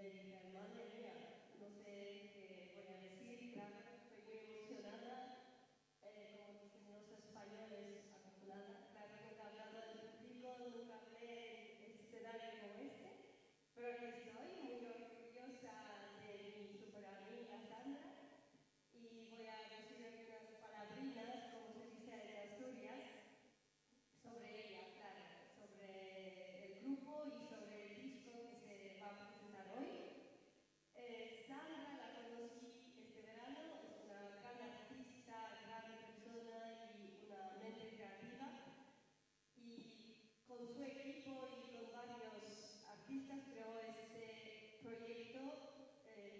dije, madre mía, no sé qué voy a decir, claro, estoy muy emocionada, como dicen los españoles, afortunada. Claro, nunca he hablado en público, nunca hablé en escenario como este, pero aquí estoy muy orgullosa de mi super amiga Sandra y voy a decir algunas palabritas, como se dice en Asturias, sobre ella, claro, sobre el grupo y sobre el disco que se va a presentar hoy. Sandra la conocí este verano, es una gran artista, gran persona y una mente creativa. Y con su equipo y con varios artistas creó este proyecto,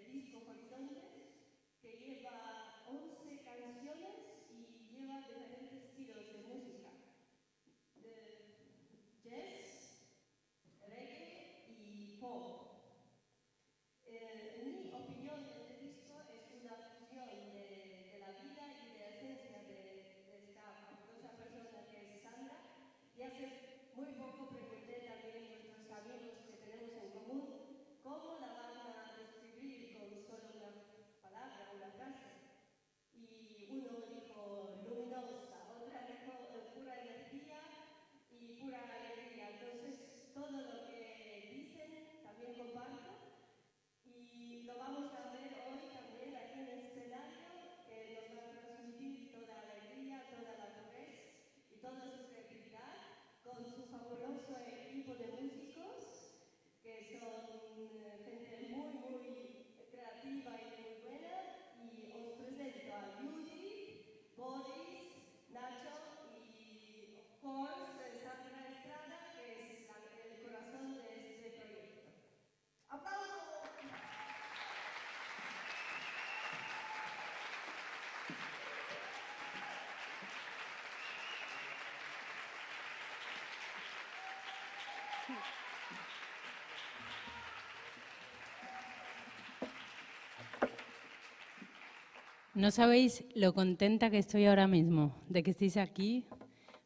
Disco Horizontes, que lleva 11 canciones y lleva diferentes estilos de música. Jazz, reggae y pop. En mi opinión, este disco es una fusión de la vida y de la esencia de esta fabulosa persona que es Sandra. Y hace muy poco pregunté también a nuestros amigos que tenemos en común cómo la van a describir con solo una palabra, una frase. Y uno dijo luminosa, otra dijo pura energía y pura alegría. Entonces, todo lo que dicen también comparto. Y lo vamos a ver hoy también aquí en el escenario, que nos va a transmitir toda la alegría, toda la pureza y toda su creatividad con su fabuloso equipo de músicos, que son gente muy, muy creativa y muy buena. Y os presento a Judy, Boris, Nacho y, of course, Sandra Estrada, que es el corazón de este proyecto. ¡Aplausos! No sabéis lo contenta que estoy ahora mismo de que estéis aquí,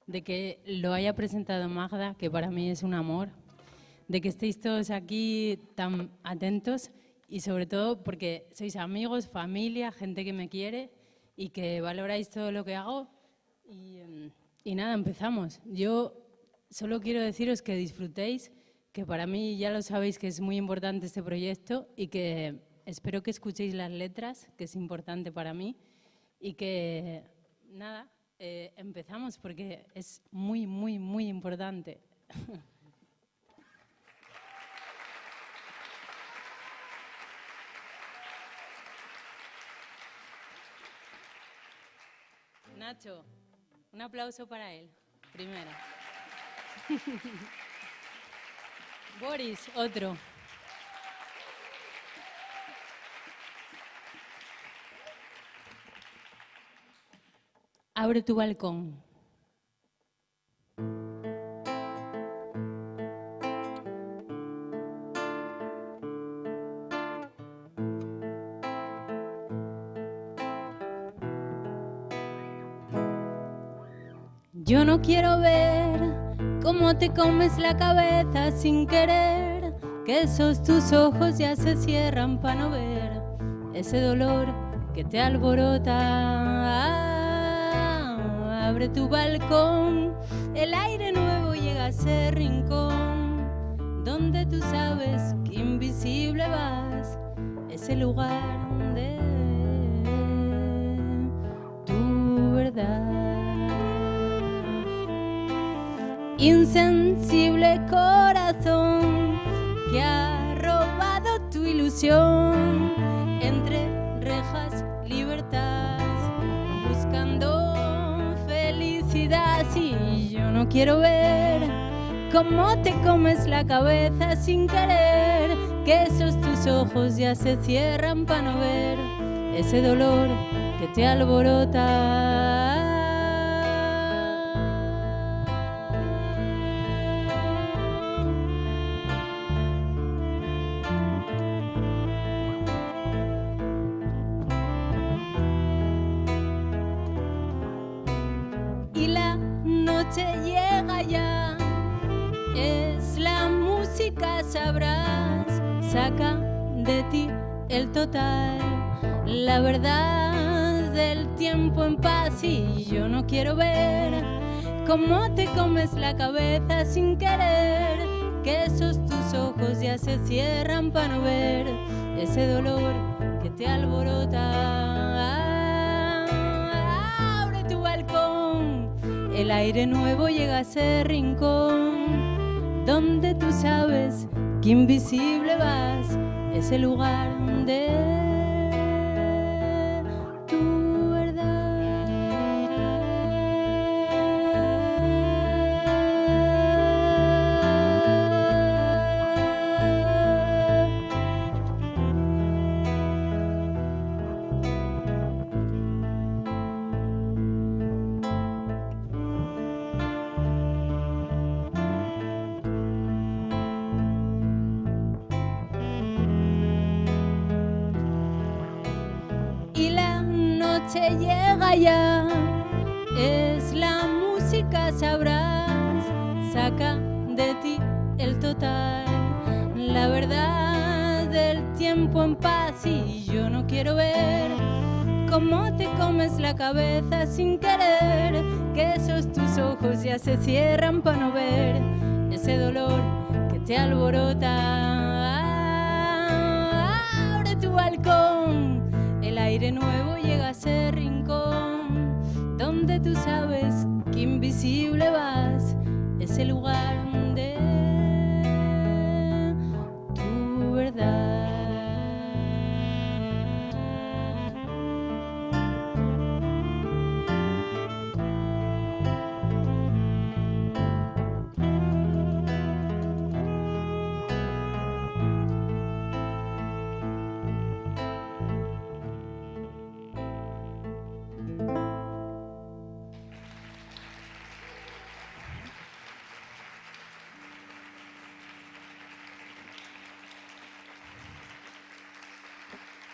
de que lo haya presentado Magda, que para mí es un amor, de que estéis todos aquí tan atentos y sobre todo porque sois amigos, familia, gente que me quiere y que valoráis todo lo que hago. Y nada, empezamos. Yo solo quiero deciros que disfrutéis, que para mí ya lo sabéis que es muy importante este proyecto y que espero que escuchéis las letras, que es importante para mí, y que, nada, empezamos porque es muy, muy, muy importante. Nacho, un aplauso para él, primero. Boris, otro. Abre tu balcón. Yo no quiero ver cómo te comes la cabeza sin querer, que esos tus ojos ya se cierran para no ver ese dolor que te alborota. Abre tu balcón, el aire nuevo llega a ese rincón donde tú sabes que invisible vas, ese lugar de tu verdad. Insensible corazón que ha robado tu ilusión, entre rejas libertad, buscando felicidad. Y yo no quiero ver cómo te comes la cabeza sin querer, que esos tus ojos ya se cierran para no ver ese dolor que te alborota. Llega ya, es la música, sabrás, saca de ti el total, la verdad del tiempo en paz, y yo no quiero ver cómo te comes la cabeza sin querer, que esos tus ojos ya se cierran para no ver ese dolor que te alborota. Abre tu balcón, el aire nuevo llega a ese rincón donde tú sabes que invisible vas, ese lugar de tu verdad. Llega ya, es la música, sabrás, saca de ti el total, la verdad del tiempo en paz, y yo no quiero ver cómo te comes la cabeza sin querer, que esos tus ojos ya se cierran para no ver ese dolor que te alborota. Abre tu balcón, el aire nuevo llega a ese rincón donde tú sabes que invisible vas, ese lugar de tu verdad.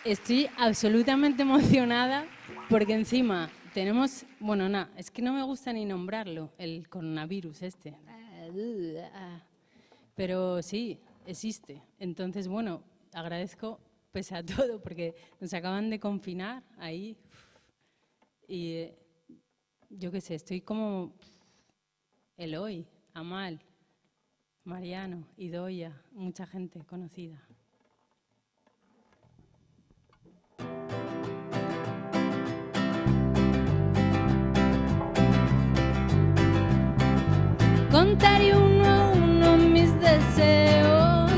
Estoy absolutamente emocionada porque encima tenemos, bueno, nada, es que no me gusta ni nombrarlo, el coronavirus este. Pero sí, existe. Entonces, bueno, agradezco pese a todo porque nos acaban de confinar ahí y yo qué sé, estoy como Eloy, Amal, Mariano, Idoia, mucha gente conocida. Contaré uno a uno mis deseos,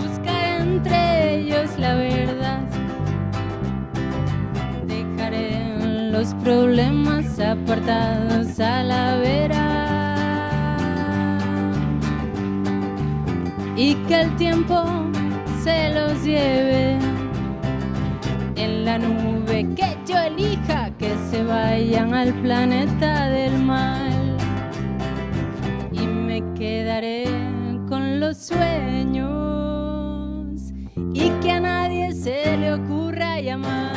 buscaré entre ellos la verdad, dejaré los problemas apartados a la vera y que el tiempo se los lleve en la nube que yo elija, que se vayan al planeta del mal. Quedaré con los sueños y que a nadie se le ocurra llamar.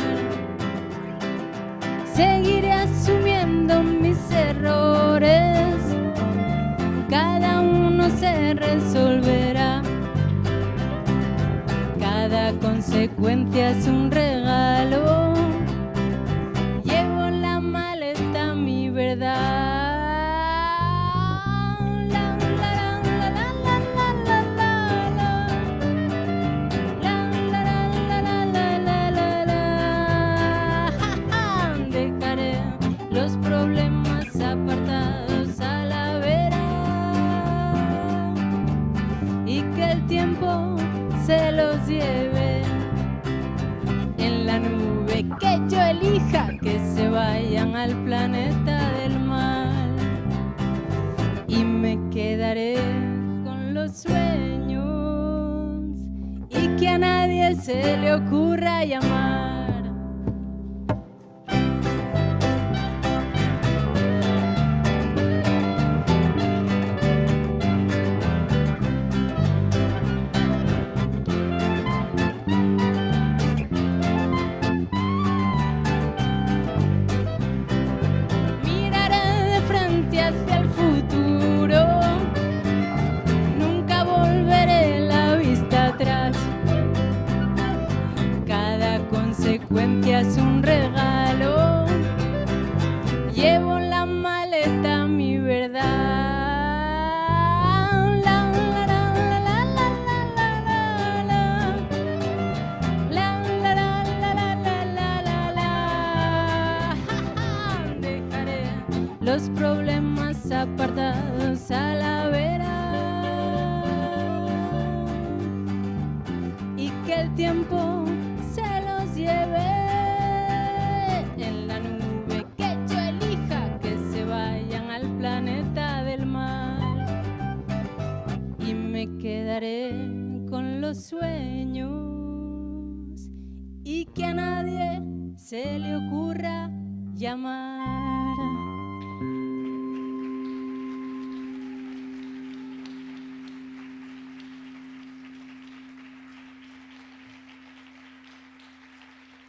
Seguiré asumiendo mis errores, cada uno se resolverá. Cada consecuencia es un regalo, llevo en la maleta mi verdad. Se los lleve en la nube que yo elija, que se vayan al planeta del mal y me quedaré con los sueños y que a nadie se le ocurra llamar. que el tiempo se los lleve. En la nube que yo elija, que se vayan al planeta del mal. Y me quedaré con los sueños y que a nadie se le ocurra llamar.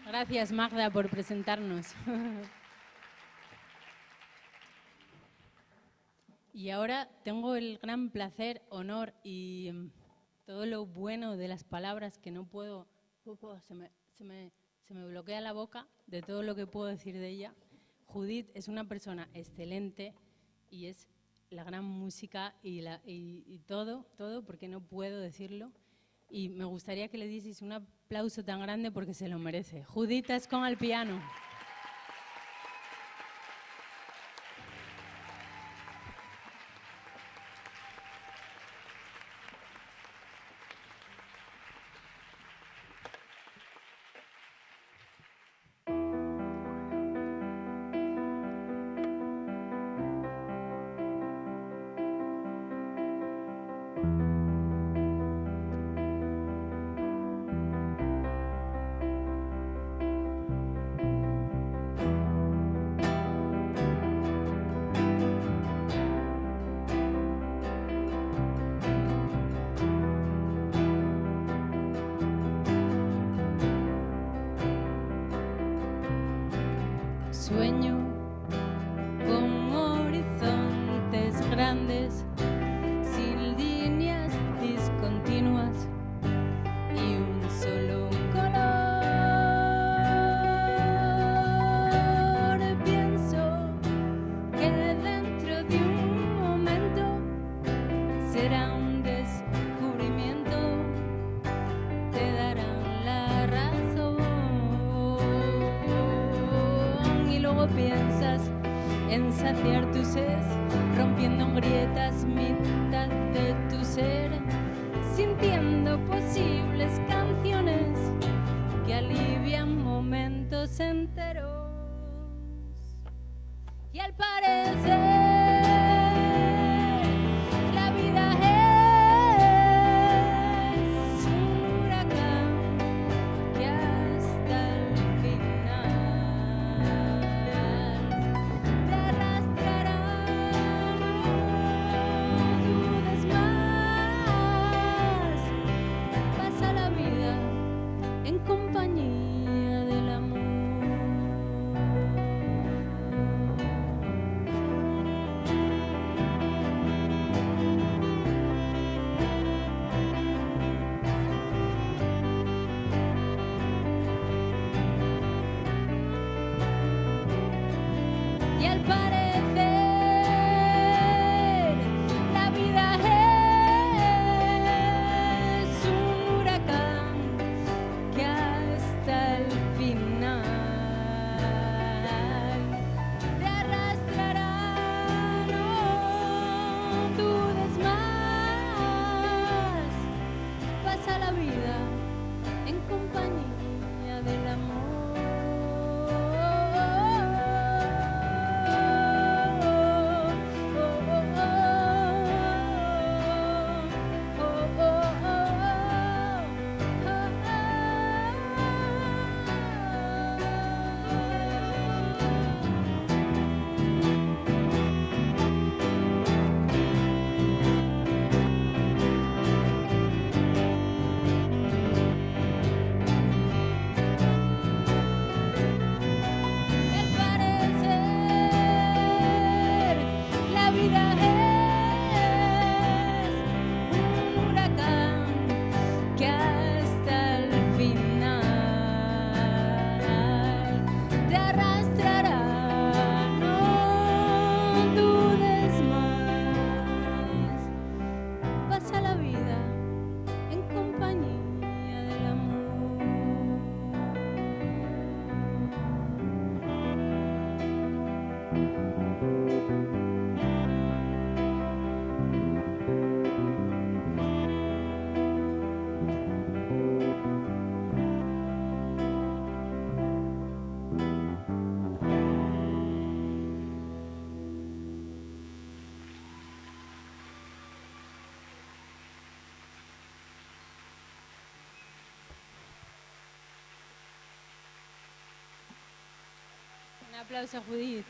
Gracias, Magda, por presentarnos. Y ahora tengo el gran placer, honor y todo lo bueno de las palabras que no puedo... Se me bloquea la boca de todo lo que puedo decir de ella. Judith es una persona excelente y es la gran música y todo, porque no puedo decirlo. Y me gustaría que le dieseis un aplauso tan grande porque se lo merece. Judith es con el piano. Sueño con horizontes grandes, sin líneas discontinuas y un solo color. Pienso que dentro de un momento será un descubrimiento, te darán la razón. Y luego piensas en saciar tu sed, rompiendo en grietas mitad de tu ser, sintiendo posibles canciones que alivian momentos enteros. Y al parecer la vida es un huracán que hasta el final te arrastrará. No dudes más, pasa la vida en compañía del amor. aplauso a Judith.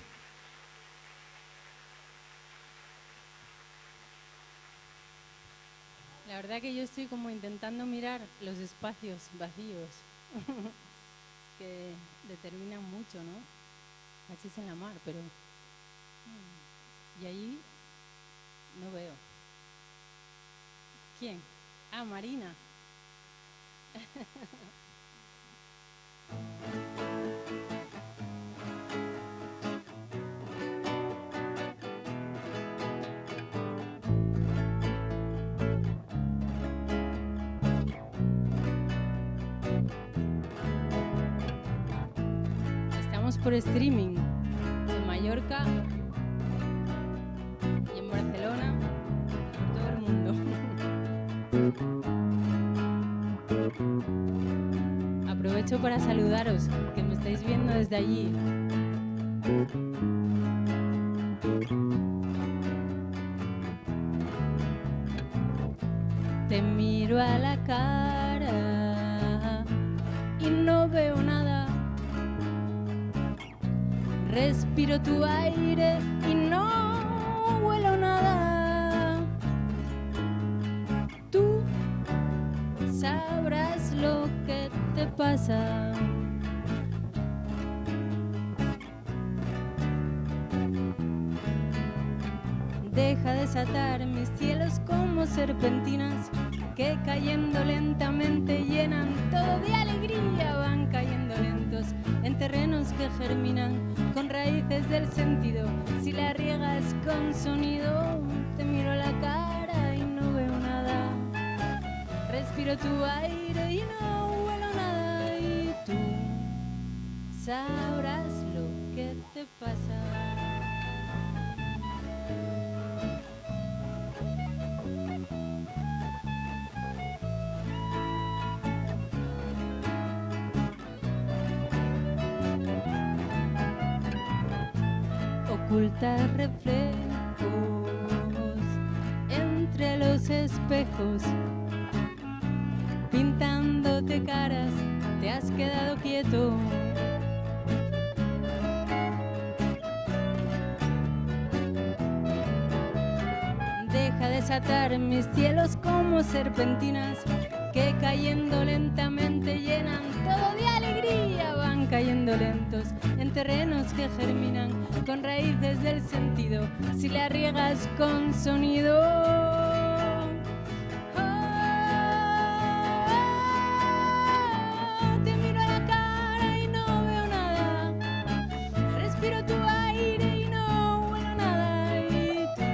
La verdad que yo estoy como intentando mirar los espacios vacíos que determinan mucho, ¿no? Cachis en la mar, pero... Y ahí no veo. ¿Quién? Ah, Marina. Estamos por streaming en Mallorca y en Barcelona, en todo el mundo. Aprovecho para saludaros, que me estáis viendo desde allí. Te miro a la cara y no veo nada. Respiro tu aire y no huelo nada. Tú sabrás lo que te pasa. Deja desatar mis cielos como serpentinas que cayendo lentamente llenan todo de alegría. Van cayendo lentos en terrenos que germinan con raíces del sentido. Si la riegas con sonido, te miro a la cara y no veo nada. Respiro tu aire y no huelo nada. Y tú sabrás lo que te pasa. Oculta reflejos entre los espejos, pintándote caras, te has quedado quieto. Deja desatar mis cielos como serpentinas que cayendo lentamente llenan todo de alegría. Van cayendo lentos en terrenos que germinan con raíces del sentido. Si la riegas con sonido, te miro a la cara y no veo nada. Respiro tu aire y no huelo nada. Y tú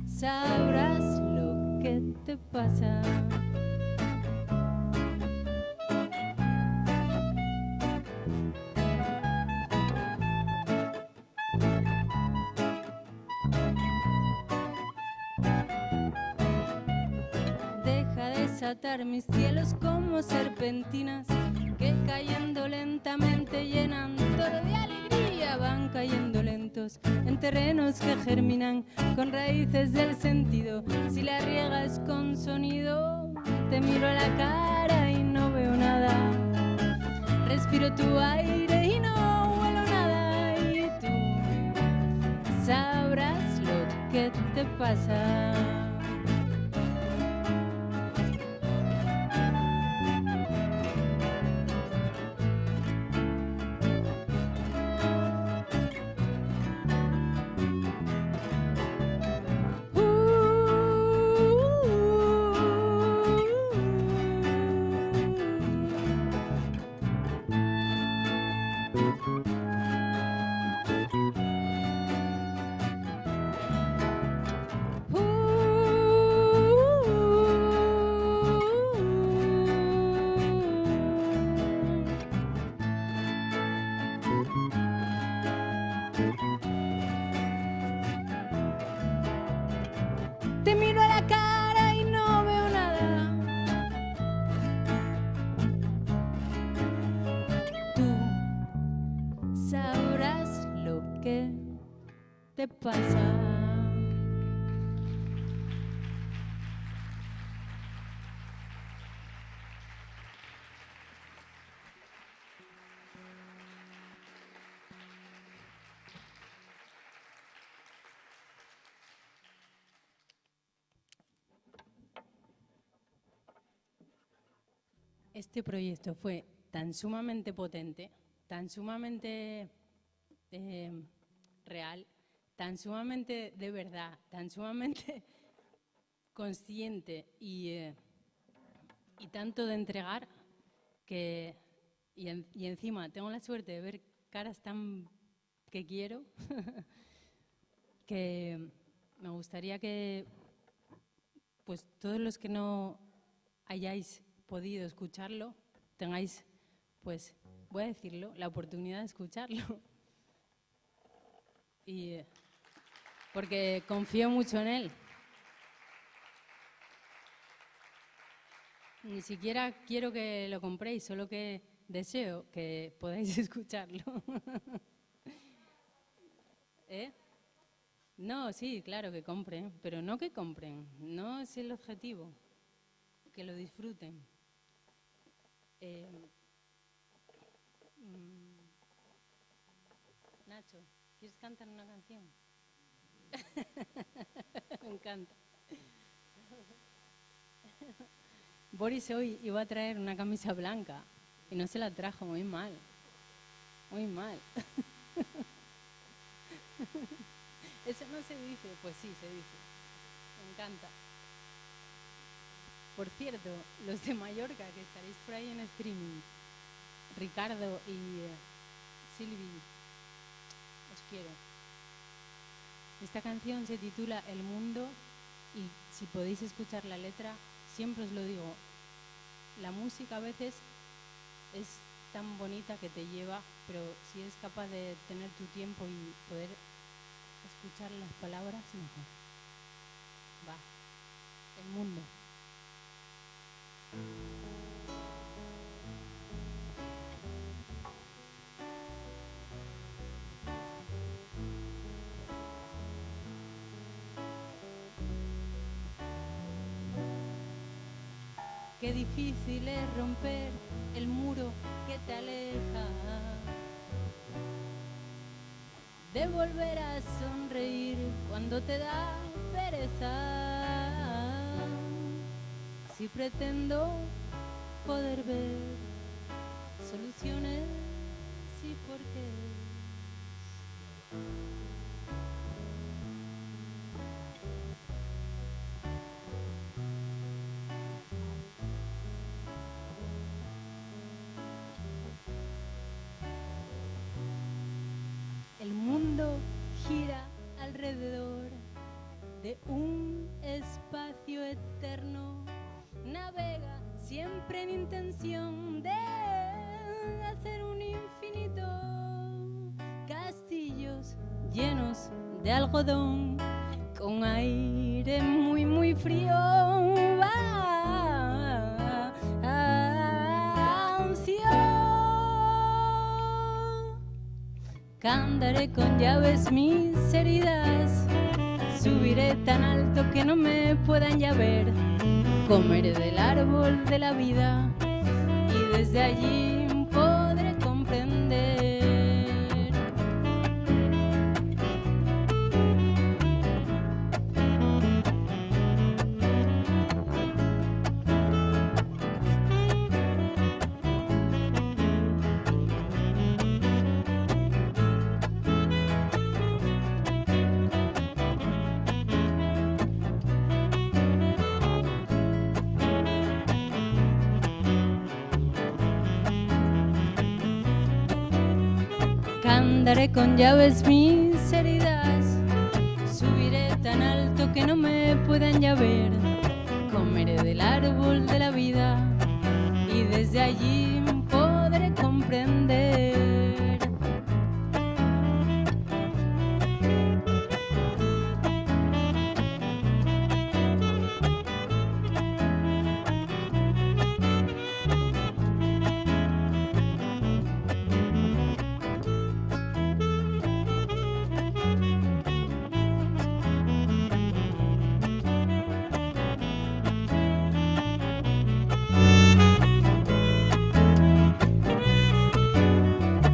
sabrás lo que te pasa. Desatar mis cielos como serpentinas que cayendo lentamente llenan todo de alegría. Van cayendo lentos en terrenos que germinan con raíces del sentido. Si la riegas con sonido, te miro a la cara y no veo nada. Respiro tu aire y no huelo nada. Y tú sabrás lo que te pasa. Te miro a la cara y no veo nada. Tú sabrás lo que te pasa. este proyecto fue tan sumamente potente, tan sumamente real, tan sumamente de verdad, tan sumamente consciente y tanto de entregar que, y encima tengo la suerte de ver caras tan que quiero que me gustaría que pues todos los que no hayáis podido escucarlo tengáis, pues voy a decirlo, la oportunidad de escucharlo. Y porque confío mucho en él. Ni siquiera quiero que lo compréis, solo que deseo que podáis escucharlo. ¿Eh? No, sí, claro que compren, pero no que compren, no es el objetivo, que lo disfruten. Nacho, ¿quieres cantar una canción? Me encanta. Boris hoy iba a traer una camisa blanca y no se la trajo, muy mal. Muy mal. Eso no se dice, pues sí, se dice. Me encanta. Por cierto, los de Mallorca que estaréis por ahí en streaming, Ricardo y Silvi, os quiero. Esta canción se titula El Mundo y si podéis escuchar la letra, siempre os lo digo, la música a veces es tan bonita que te lleva, pero si eres capaz de tener tu tiempo y poder escuchar las palabras, mejor. Va, El Mundo. Qué difícil es romper el muro que te aleja, de volver a sonreír cuando te da pereza. Si pretendo poder ver soluciones y por qué. El mundo gira alrededor de un espacio eterno, navega siempre en intención de hacer un infinito, castillos llenos de algodón, con aire muy muy frío. Cantaré con llaves mis heridas, subiré tan alto que no me puedan ya ver, comeré del árbol de la vida y desde allí podré comprender. Cantaré con llaves mis heridas, subiré tan alto que no me puedan ya ver, comeré del árbol de la vida y desde allí podré comprender.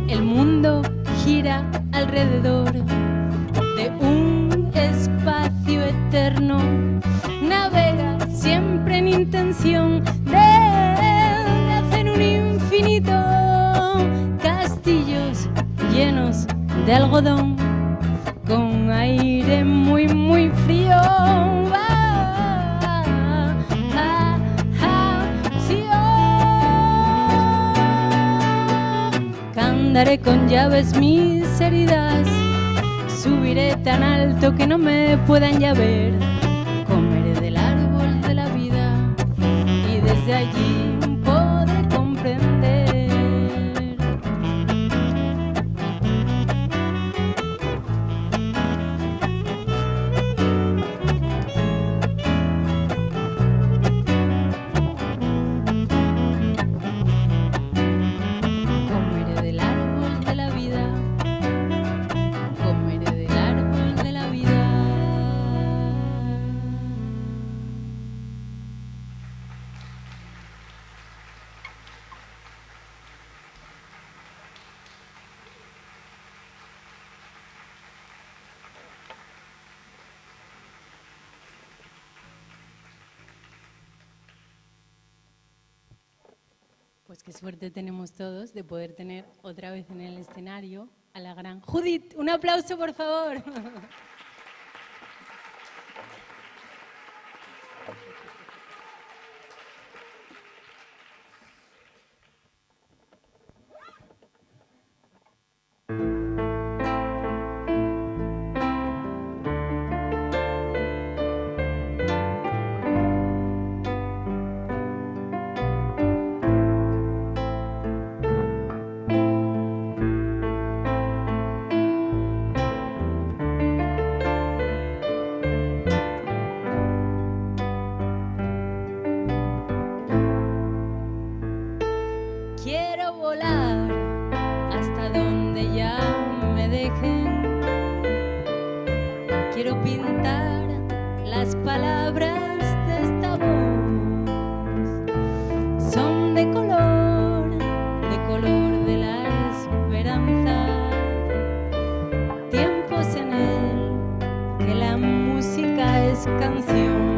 El mundo gira alrededor de un espacio eterno, navega siempre en intención de hacer de algodón con aire muy muy frío. Cantaré con llaves mis heridas, subiré tan alto que no me puedan ya ver. Comeré del árbol de la vida y desde allí podré comprender. Comeré del árbol de la vida, comeré del árbol de la vida. Pues qué suerte tenemos todos de poder tener otra vez en el escenario a la gran Judith. Un aplauso, por favor. Quiero volar hasta donde ya me dejen. Quiero pintar las palabras de esta voz. Son de color de la esperanza. Tiempos en él que la música es canción.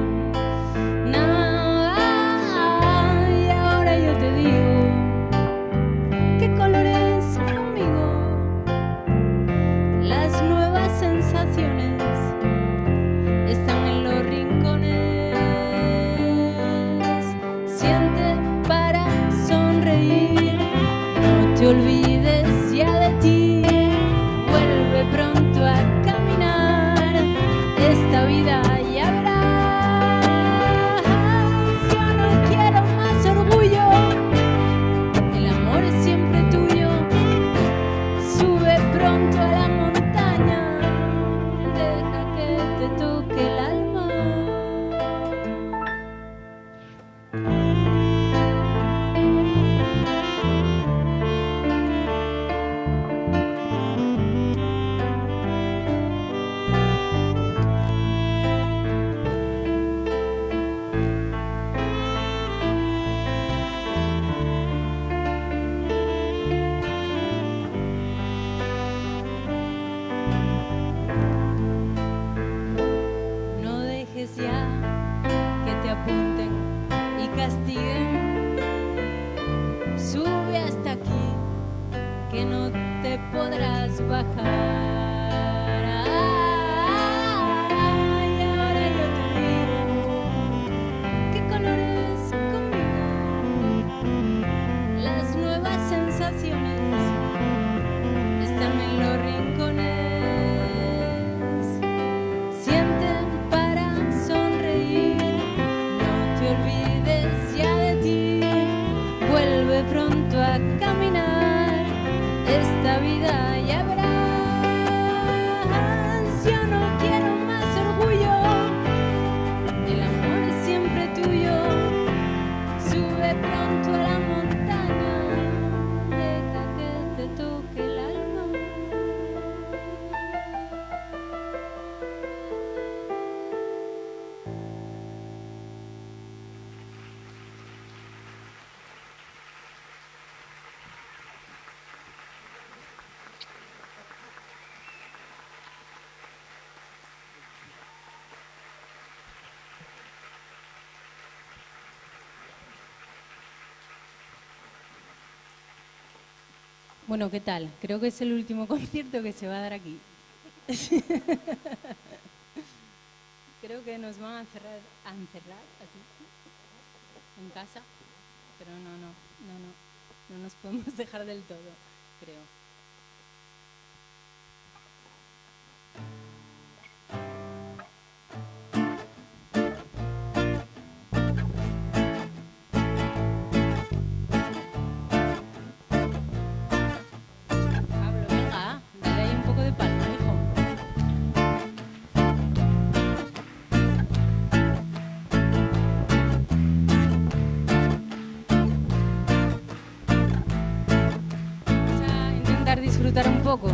Y ahora yo te digo, ¿qué colores conmigo? Las nuevas sensaciones están en los rincones. Siente para sonreír, no te olvides ya de ti. Vuelve pronto a caminar esta vida, ya verás. Yo no quiero más orgullo, el amor es siempre tuyo. Sube pronto a la montaña, deja que te toque el alma. No dejes ya que te apunten y castiguen. Sube hasta aquí, que no te podrás bajar. Y ahora yo te digo, ¿qué colores conmigo? Las nuevas sensaciones están en los rincones. Sienten para sonreír, no te olvides ya de ti. Vuelve pronto a caminar. Bueno, ¿qué tal? Creo que es el último concierto que se va a dar aquí. Creo que nos van a encerrar así, en casa, pero no nos podemos dejar del todo, creo. Pablo, venga, dale ahí un poco de palma, hijo. Vamos a intentar disfrutar un poco.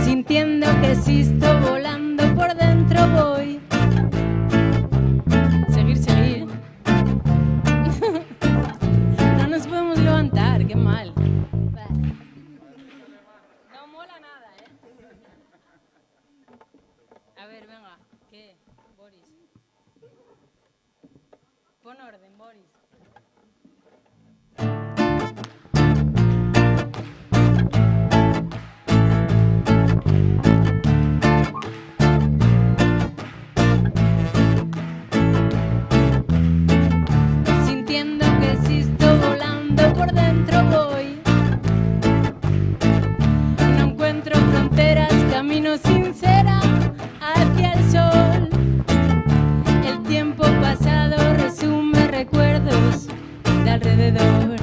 Sintiendo que existo, volando por dentro voy. Seguir. No nos podemos levantar, qué mal. No mola nada, ¿eh? A ver, venga, ¿qué? Boris. Pon orden, Boris. Sintiendo que existo, volando por dentro voy. No encuentro fronteras, camino sincera hacia el sol. El tiempo pasado resume recuerdos de alrededor.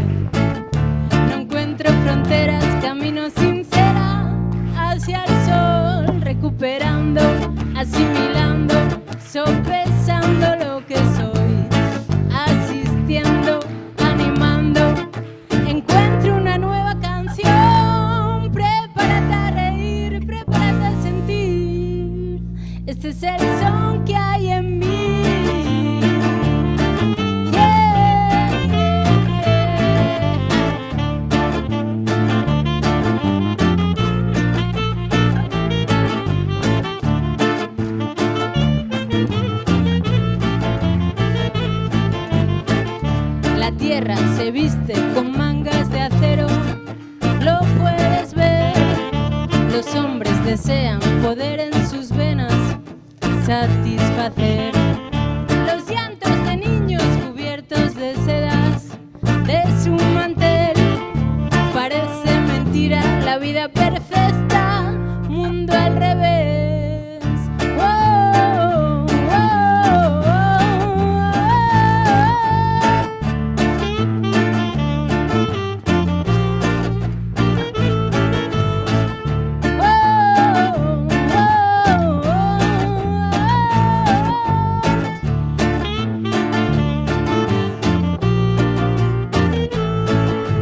No encuentro fronteras, camino sincera hacia el sol. Recuperando, asimilando, sopesando lo que soy. Asistiendo, animando, encuentro una nueva canción. Prepárate a reír, prepárate a sentir. Este es el son que hay en mí. La tierra se viste con mangas de acero, lo puedes ver. Los hombres desean poder en sus venas satisfacer. Los llantos de niños cubiertos de sedas de su mantel. Parece mentira la vida perfecta, mundo al revés. Oh, oh, oh,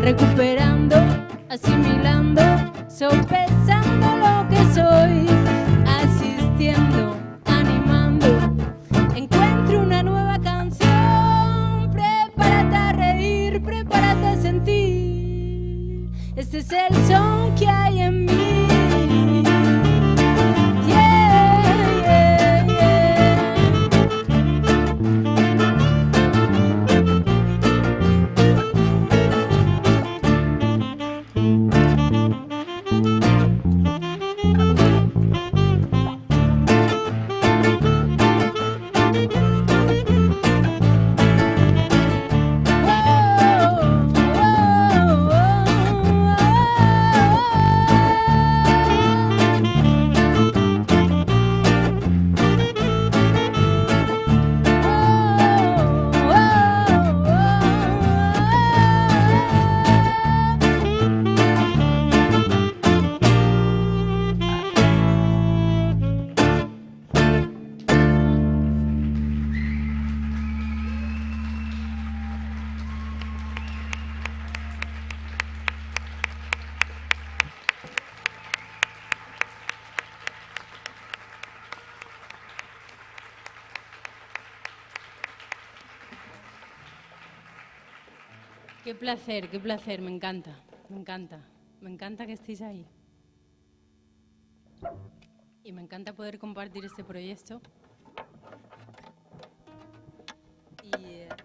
recuperando, asimilando, sopesando lo que soy, asistiendo, animando, encuentro una nueva canción. Prepárate a reír, prepárate a sentir. Este es el son que hay en mí. Yeah, yeah, yeah. qué placer, me encanta que estéis ahí. Y me encanta poder compartir este proyecto.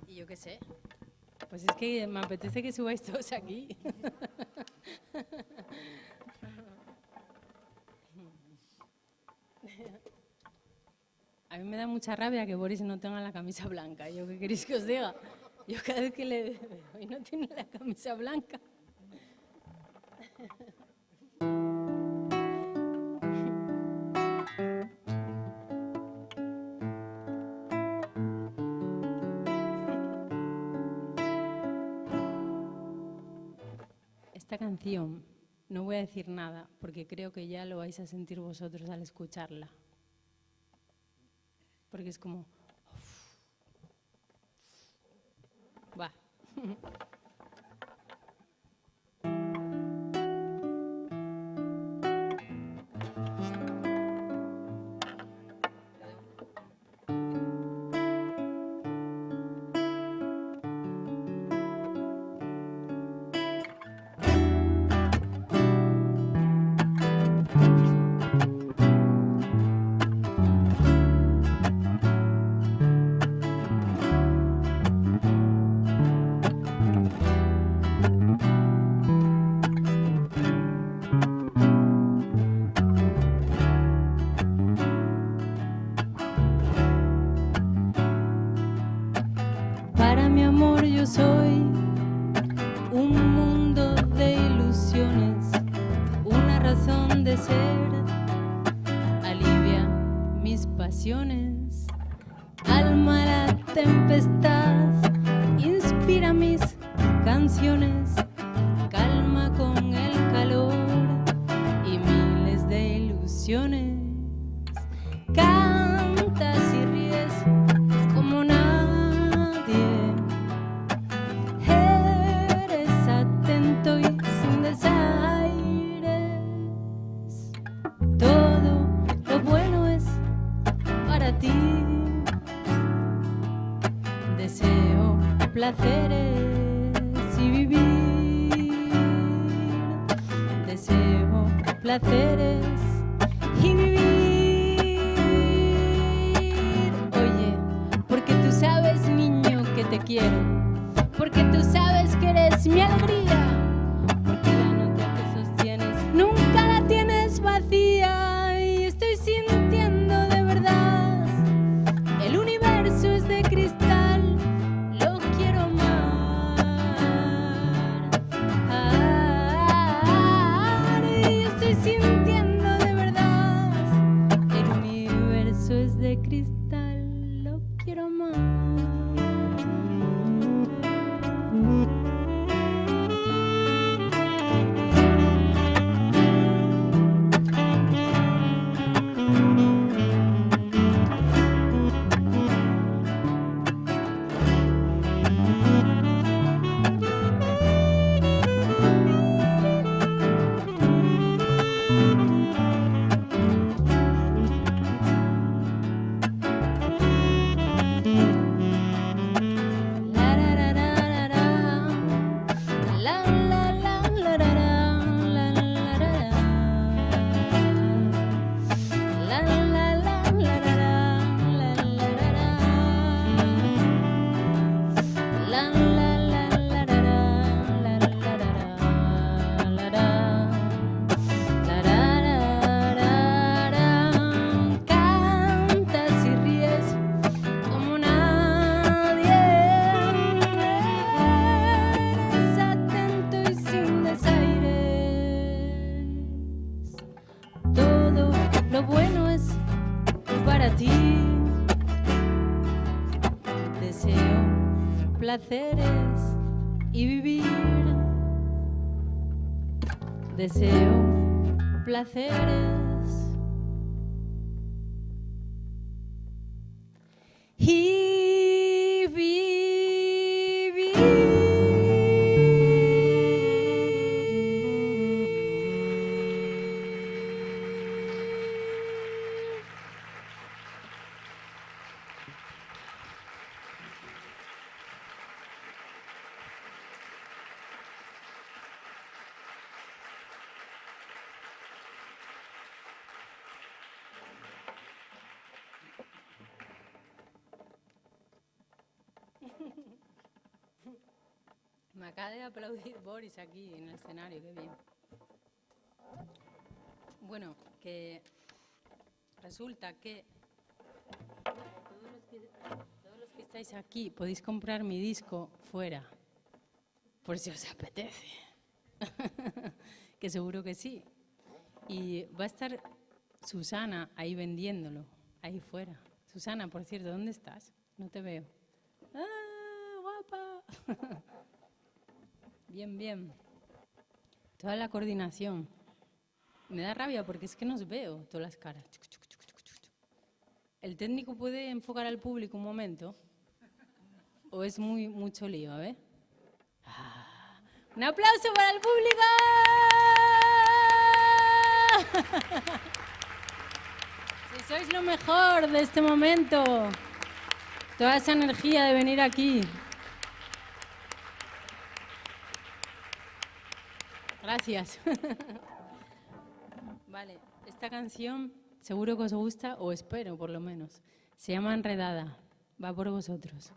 Y yo qué sé, pues es que me apetece que subáis todos aquí. A mí me da mucha rabia que Boris no tenga la camisa blanca. ¿Yo qué queréis que os diga? Yo cada vez que le veo y no tiene la camisa blanca. Esta canción, no voy a decir nada porque creo que ya lo vais a sentir vosotros al escucharla. Porque es como... Va. Para mi amor yo soy un mundo de ilusiones, una razón de ser, alivia mis pasiones, calma la tempestad, inspira mis canciones, calma con el calor y miles de ilusiones. Cantas y ríes como nadie, eres atento y sin desaires. Todo lo bueno es para ti. Deseo placeres y vivir. Deseo placeres y vivir. Oye, porque tú sabes, niño, que te quiero. Porque tú sabes que eres mi alegría. Porque la nota que sostienes nunca la tienes vacía. Y estoy sintiendo de verdad. El universo es de cristal. Lo quiero amar. Y estoy sintiendo de verdad. El universo es de cristal. Lo quiero amar. Cantas y ríes como nadie, eres atento y sin desaires. Todo lo bueno es para ti. Deseo placeres y vivir. Deseo placeres y vivir. Me acaba de aplaudir Boris aquí en el escenario, qué bien. Bueno, que resulta que todos los que estáis aquí podéis comprar mi disco fuera, por si os apetece. Que seguro que sí. Y va a estar Susana ahí vendiéndolo, ahí fuera. Susana, por cierto, ¿dónde estás? No te veo. ¡Ah, guapa! Bien, bien. Toda la coordinación. Me da rabia porque es que no os veo todas las caras. ¿El técnico puede enfocar al público un momento? ¿O es mucho lío? A ver. ¡Un aplauso para el público! Si sois lo mejor de este momento. Toda esa energía de venir aquí. Gracias. Vale, esta canción seguro que os gusta, o espero por lo menos. Se llama Enredada. Va por vosotros.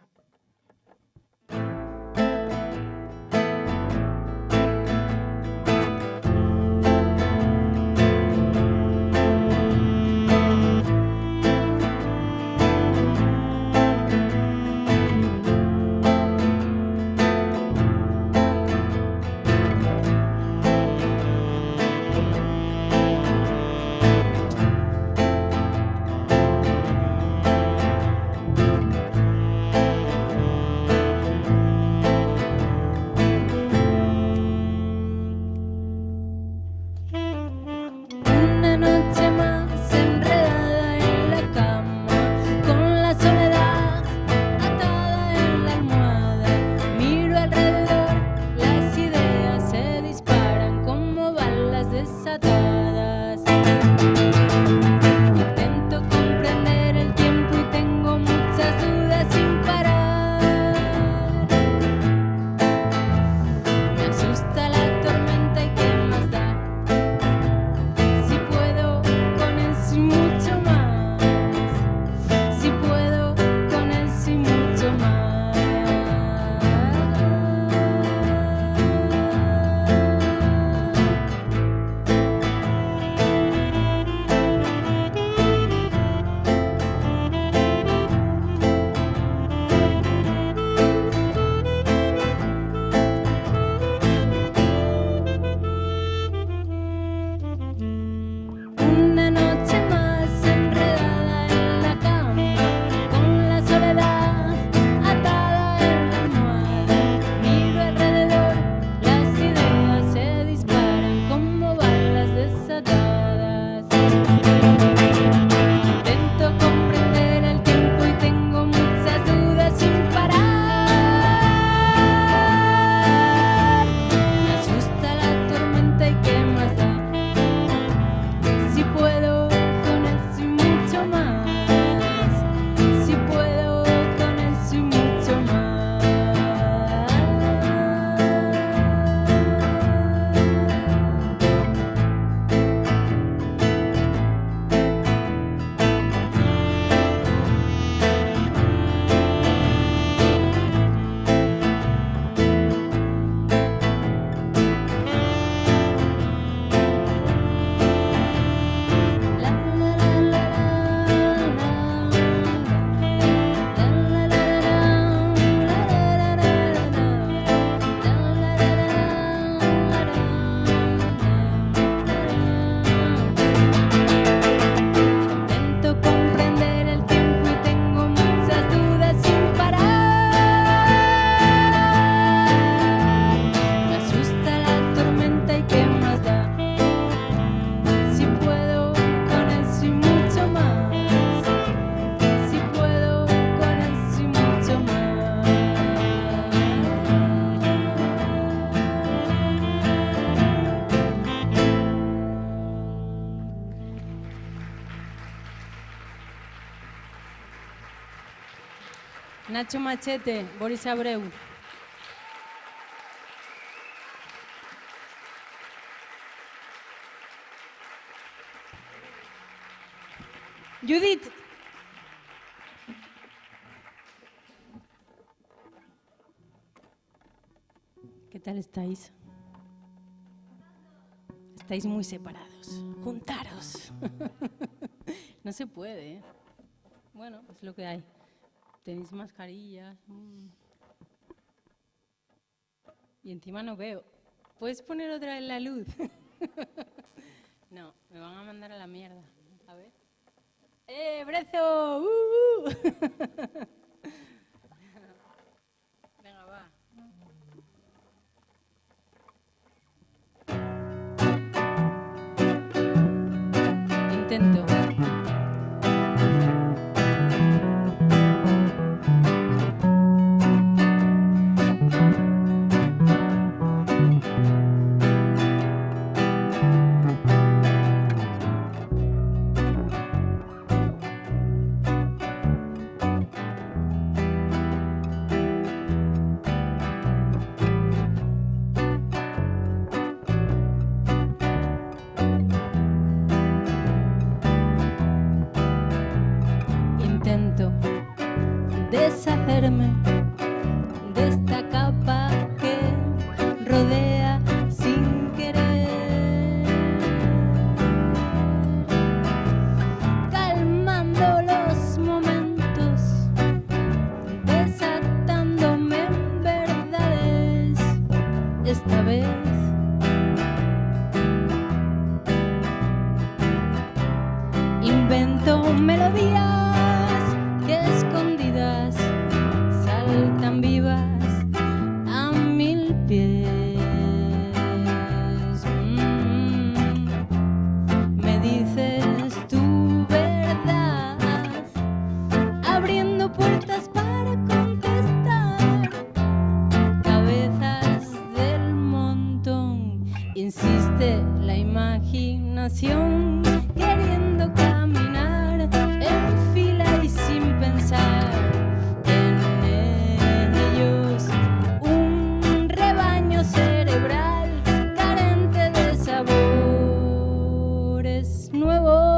Nacho Machete, Boris Abreu. Judith. tal estáis? Estáis muy separados. Juntaros. No se puede, ¿eh? Bueno, es lo que hay. Tenéis mascarillas. Y encima no veo. ¿Puedes poner otra vez la luz? No, me van a mandar a la mierda. A ver. ¡Brezo! Venga, va. Intento. Intento deshacerme de esta capa que rodea sin querer, calmando los momentos, desatándome en verdades, esta vez. Invento melodías que escondidas saltan vivas a 1000 pies. Me dices tu verdad, abriendo puertas para contestar. Cabezas del montón, insiste la imaginación, queriendo caminar en fila y sin pensar en ellos. Un rebaño cerebral carente de sabores nuevos.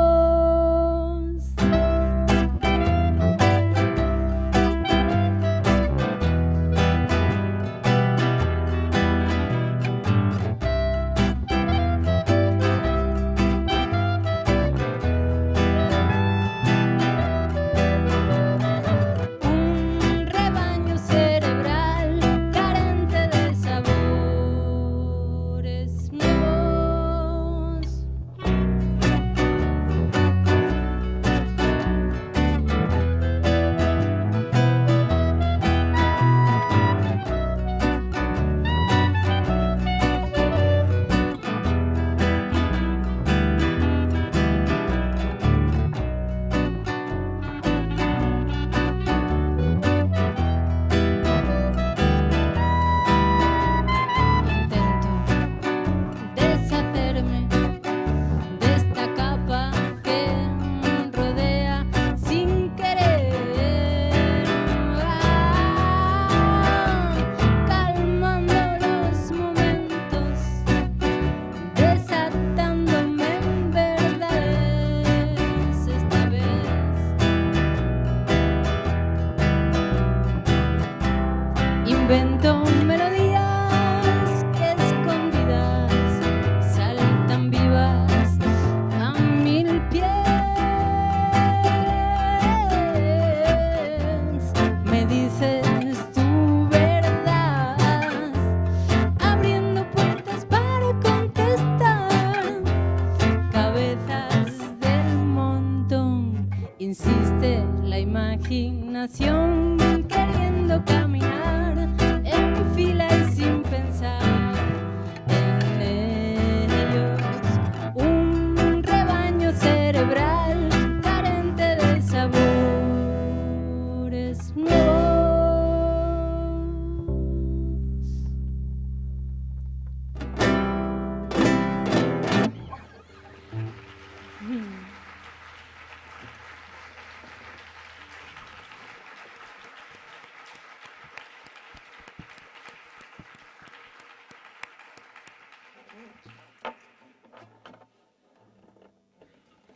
Un rebaño cerebral carente de sabores nuevos. Intento deshacerme de esta capa que rodea sin querer, calmando los momentos, desatándome en verdades, esta vez. Invento melodías que escondidas saltan vivas a 1000 pies. Me dices tu verdad, abriendo puertas para contestar. Cabezas del montón, insiste la imaginación, queriendo caminar en fila y sin pensar en ellos. Un rebaño cerebral carente de sabores nuevos.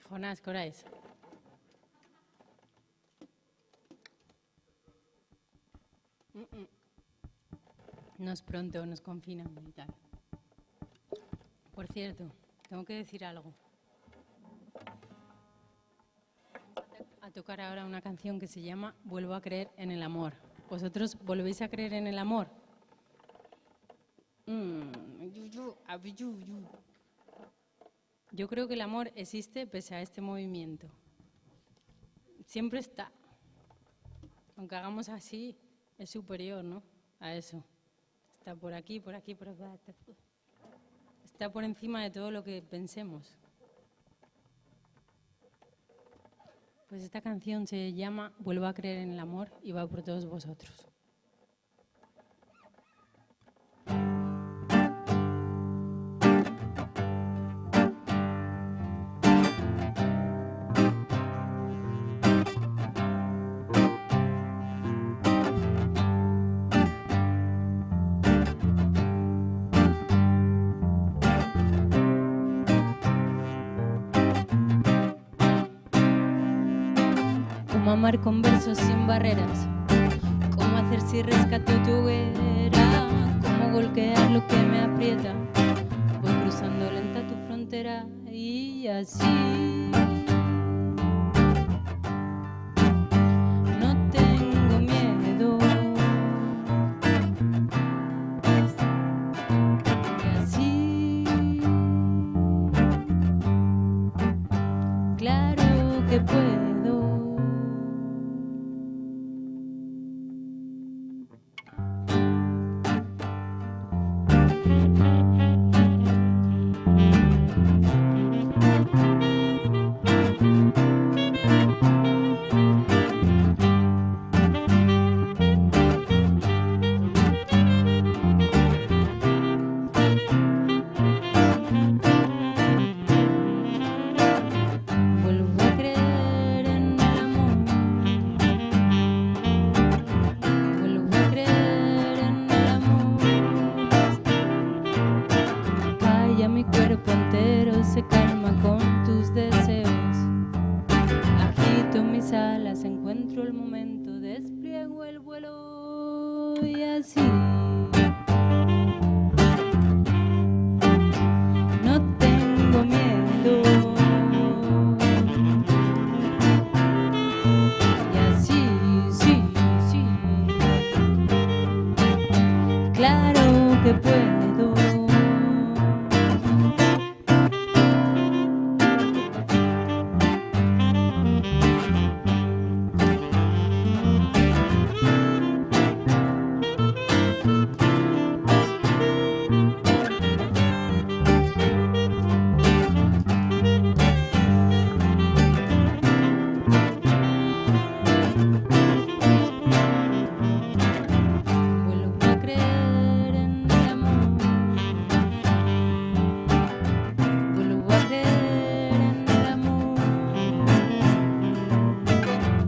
Jonás, Corais. No menos pronto nos confinan y tal. Por cierto, tengo que decir algo. A tocar ahora una canción que se llama Vuelvo a creer en el amor. ¿Vosotros volvéis a creer en el amor? Yo creo que el amor existe pese a este movimiento. Siempre está. Aunque hagamos así, es superior, ¿no? A eso. Está por aquí, por aquí, por aquí. Está por encima de todo lo que pensemos. Pues esta canción se llama Vuelvo a creer en el amor y va por todos vosotros. Cómo amar con versos sin barreras, cómo hacer si rescato tu hoguera, cómo golpear lo que me aprieta, voy cruzando lenta tu frontera y así. No tengo miedo. Y así, claro que puedo. Vuelvo a creer en el amor. Vuelvo a creer en el amor. Calla mi cuerpo entero, se calma con tus deseos. Agito mis alas, encuentro el momento, despliego el vuelo y así. No tengo miedo. Y así, sí, sí. Claro que puedo. Vuelvo a creer en el amor. Vuelvo a creer en el amor.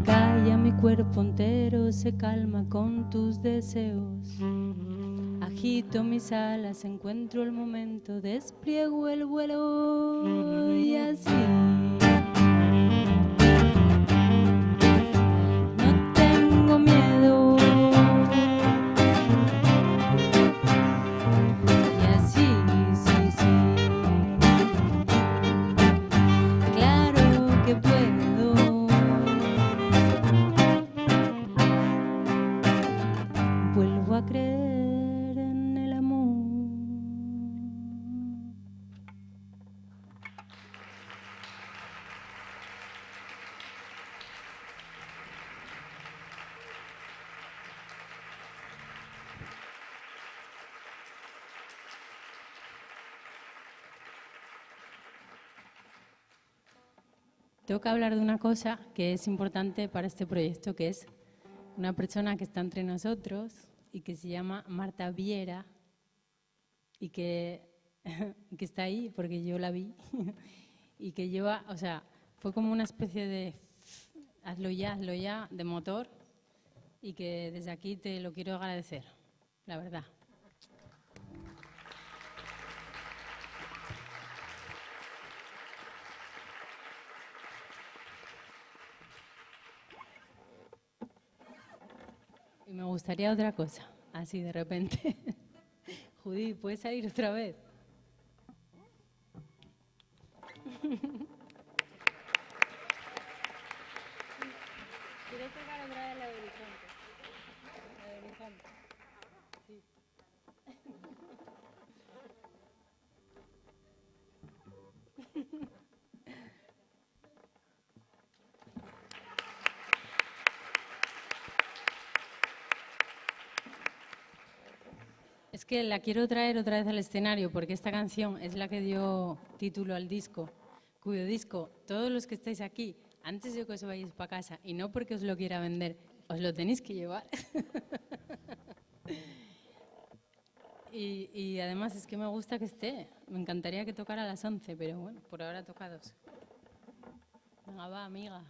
Calla mi cuerpo entero, se calma con tus deseos. Agito mis alas, encuentro el momento, despliego el vuelo y así. No tengo miedo. Y así, sí, sí. Claro que puedo. Vuelvo a creer en el amor. Tengo que hablar de una cosa que es importante para este proyecto, que es una persona que está entre nosotros y que se llama Marta Viera y que está ahí porque yo la vi y que lleva, o sea, fue como una especie de hazlo ya, de motor y que desde aquí te lo quiero agradecer, la verdad. Y me gustaría otra cosa, así de repente. Judy, ¿puedes salir otra vez? Quiero tocar otra vez la de Horizonte. La de Horizonte. Sí. Es que la quiero traer otra vez al escenario porque esta canción es la que dio título al disco, cuyo disco, todos los que estáis aquí, antes de que os vayáis para casa, y no porque os lo quiera vender, os lo tenéis que llevar. y además es que me gusta que esté. Me encantaría que tocara a las 11, pero bueno, por ahora toca 2. Venga, va, amiga.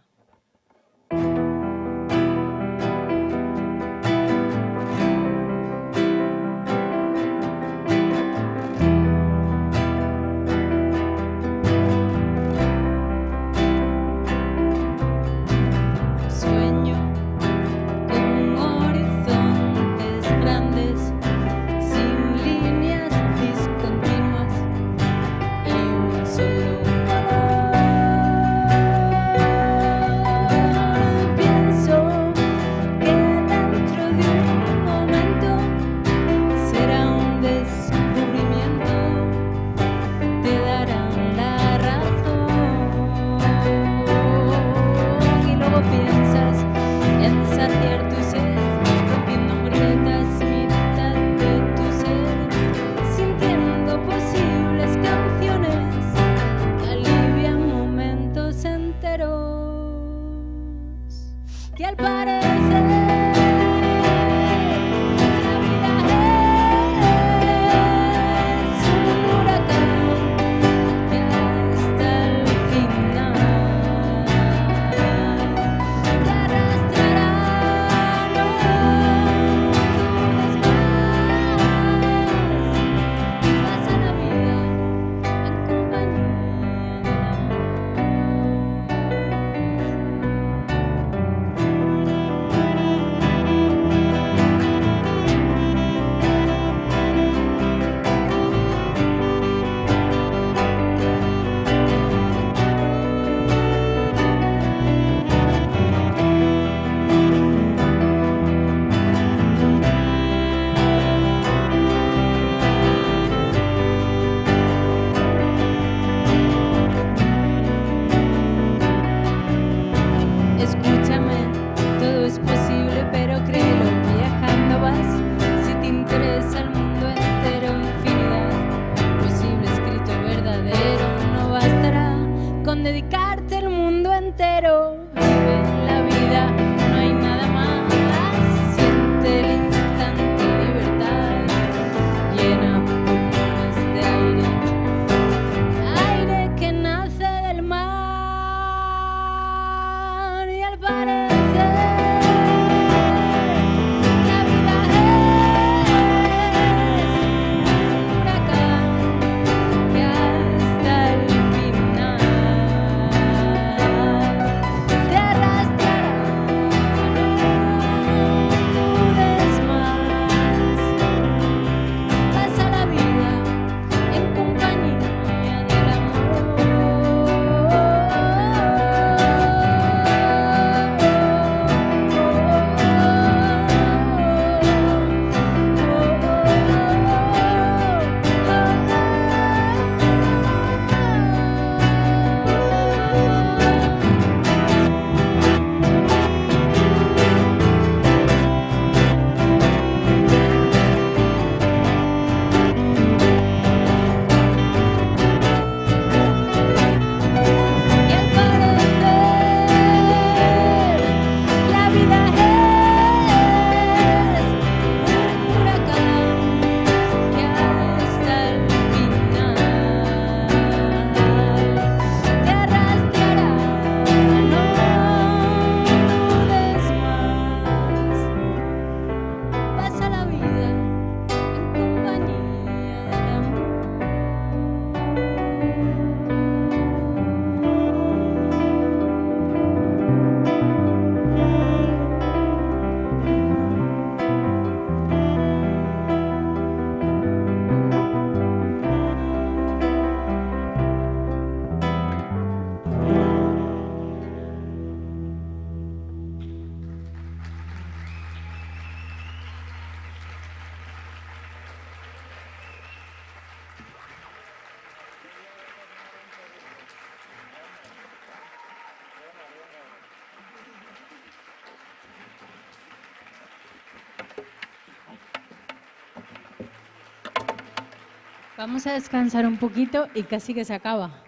Vamos a descansar un poquito y casi que se acaba.